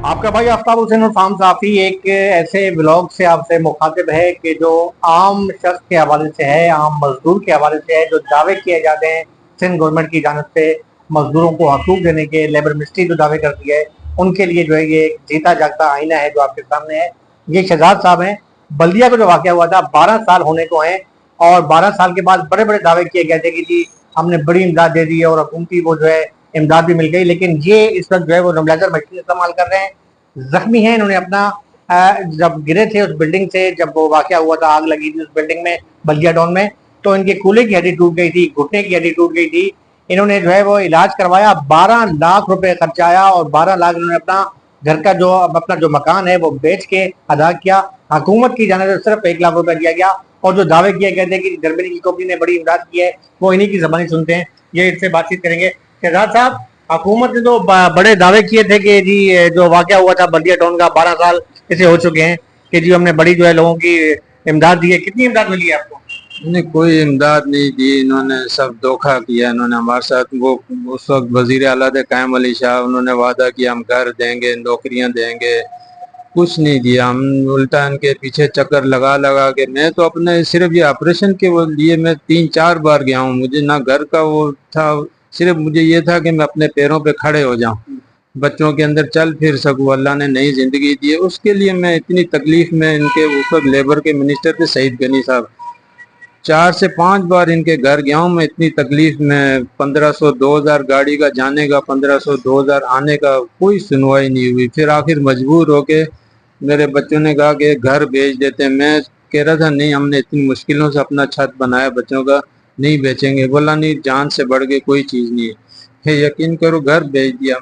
आपका भाई आफ्ताब हुसैन और फार्म साफी एक ऐसे ब्लॉग से आपसे मुखातिब है कि जो आम शख्स के हवाले से है, आम मजदूर के हवाले से है, जो दावे किए जाते हैं सिंध गवर्नमेंट की जानब से मजदूरों को हकूक देने के, लेबर मिनिस्ट्री जो दावे करती है उनके लिए जो है ये एक जीता जागता आईना है जो आपके सामने है। ये शहजाद साहब हैं। बल्दिया का जो वाक़या हुआ था 12 साल होने को है और 12 साल के बाद बड़े बड़े दावे किए गए थे कि जी हमने बड़ी इमदाद दे दी है और हुकूमती वो जो है इमदाद भी मिल गई, लेकिन ये इस वक्त जो है वो नेबुलाइजर मशीन इस्तेमाल कर रहे हैं। जख्मी हैं। इन्होंने अपना जब गिरे थे उस बिल्डिंग से, जब वो वाकया हुआ था, आग लगी थी उस बिल्डिंग में बल्दिया टाउन में, तो इनके कूल्हे की हड्डी टूट गई थी, घुटने की हड्डी टूट गई थी। इन्होंने जो है वो इलाज करवाया, 12 लाख रुपए खर्चा आया और 12 लाख इन्होंने अपना घर का जो अपना जो मकान है वो बेच के अदा किया। हुकूमत की जाने से सिर्फ 1 लाख रुपए दिया गया और जो दावे किए गए थे कि जर्मनी की कंपनी ने बड़ी इमदाद की है वो इन्हीं की जबानी सुनते हैं। ये इनसे बातचीत करेंगे। शहजाद साहब, हुकूमत ने तो बड़े दावे किए थे कि जी जो वाकया हुआ था बल्दिया टाउन का, 12 साल इसे हो चुके हैं कि जी हमने बड़ी जो है लोगों की इमदाद दी है। कितनी इमदाद मिली है आपको? नहीं, कोई इमदाद नहीं दी। इन्होंने सब धोखा किया। इन्होंने हमारे साथ वो उस वक्त वजीर आला थे कायम अली शाह, उन्होंने वादा किया हम घर देंगे, नौकरियां देंगे, कुछ नहीं दिया। हम उल्टा इनके पीछे चक्कर लगा लगा के, मैं तो अपने सिर्फ ये ऑपरेशन के वो लिए मैं 3-4 बार गया हूँ। मुझे ना घर का वो था, सिर्फ मुझे ये था कि मैं अपने पैरों पे खड़े हो जाऊं, बच्चों के अंदर चल फिर सकूं। अल्लाह ने नई जिंदगी दी है, उसके लिए मैं इतनी तकलीफ में इनके ऊपर लेबर के मिनिस्टर थे सईद गनी साहब, 4 से 5 बार इनके घर गया हूँ मैं। इतनी तकलीफ में 1500-2000 गाड़ी का जाने का, 1500-2000 आने का, कोई सुनवाई नहीं हुई। फिर आखिर मजबूर होके मेरे बच्चों ने कहा कि घर भेज देते हैं। मैं कह रहा था नहीं, हमने इतनी मुश्किलों से अपना छत बनाया बच्चों का, नहीं बेचेंगे। बोला नहीं, जान से बढ़ के कोई चीज़ नहीं है। फिर यकीन करो घर भेज दिया।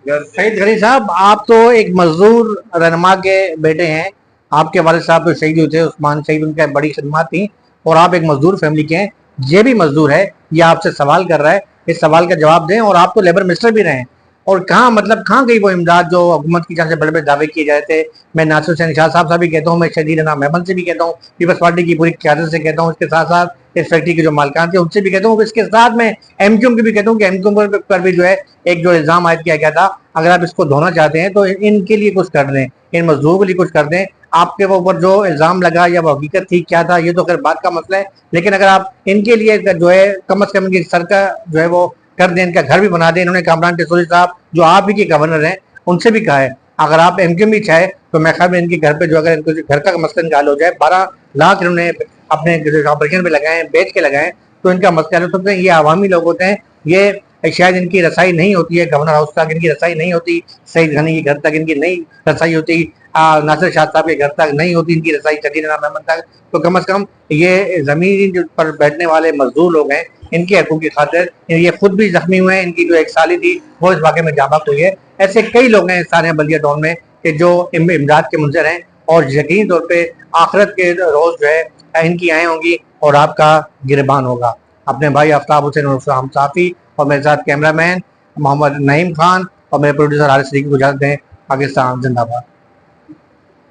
घर सईद गनी साहब, आप तो एक मजदूर रहनुमा के बेटे हैं। आपके वालिद साहब तो शहीद हुए थे, उस्मान शहीद, उनकी बड़ी खिदमत थी और आप एक मजदूर फैमिली के हैं। ये भी मजदूर है, ये आपसे सवाल कर रहा है, इस सवाल का जवाब दें। और आप तो लेबर मिनिस्टर भी रहे हैं, और कहाँ मतलब कहाँ गई वो इमदाद जो हुकूमत की जान से बड़े बड़े दावे किए जाते थे? मैं नासिर हुसैन निशात साहब से भी कहता हूँ, मैं शदीद नाम अहमद से भी कहता हूँ, पीपल्स पार्टी की पूरी क्यादत से कहता हूँ, इसके साथ साथ इस फैक्ट्री के जो मालिकान थे उनसे भी कहता हूँ, इसके साथ में एमक्यूएम की भी कहता हूँ कि एमक्यूएम पर भी जो है एक जो इल्जाम आयद किया गया था। अगर आप इसको धोना चाहते हैं तो इनके लिए कुछ कर दें, इन मजदूरों के लिए कुछ कर दें। आपके ऊपर जो इल्जाम लगा या वो हकीकत थी क्या था, ये तो खैर बात का मसला है, लेकिन अगर आप इनके लिए जो है कम से कम इनकी सर का जो है वो कर दें, इनका घर भी बना दें। इन्होंने कामरान टिसोरी साहब जो आप ही के गवर्नर हैं उनसे भी कहा है, अगर आप एमक्यूएम भी चाहे तो मैं ख्याल में इनके घर पे जो अगर इनको घर का मसला निकाल हो जाए, 12 लाख इन्होंने अपने ऑपरेशन पे लगाए, बेच के लगाए, तो इनका मसला हो सकता है। ये आवामी लोग होते हैं, ये शायद इनकी रसाई नहीं होती है गवर्नर हाउस तक, इनकी रसाई नहीं होती सईद गनी के घर तक, इनकी नहीं रसाई होती नासिर शाह साहब के घर तक, नहीं होती इनकी रसाई शदीद नाम अहमद तक। तो कम से कम ये जमीन पर बैठने वाले मजदूर लोग हैं, इनके हकूक की खातिर ये खुद भी जख्मी हुए हैं। इनकी जो एक साली थी वो इस वाक़े में जाबाक हुई है। ऐसे कई लोग हैं सारे बल्दिया टाउन में कि जो इमदाद के मुंजर हैं, और यकीनी तौर पे आखिरत के रोज जो है इनकी आएँ होंगी और आपका गिरबान होगा। अपने भाई आफ्ताब हुसैन और हम साफी और मेरे साथ कैमरामैन मोहम्मद नईम खान और मेरे प्रोड्यूसर हारिस सदीकी को इजाज़त दें। पाकिस्तान जिंदाबाद।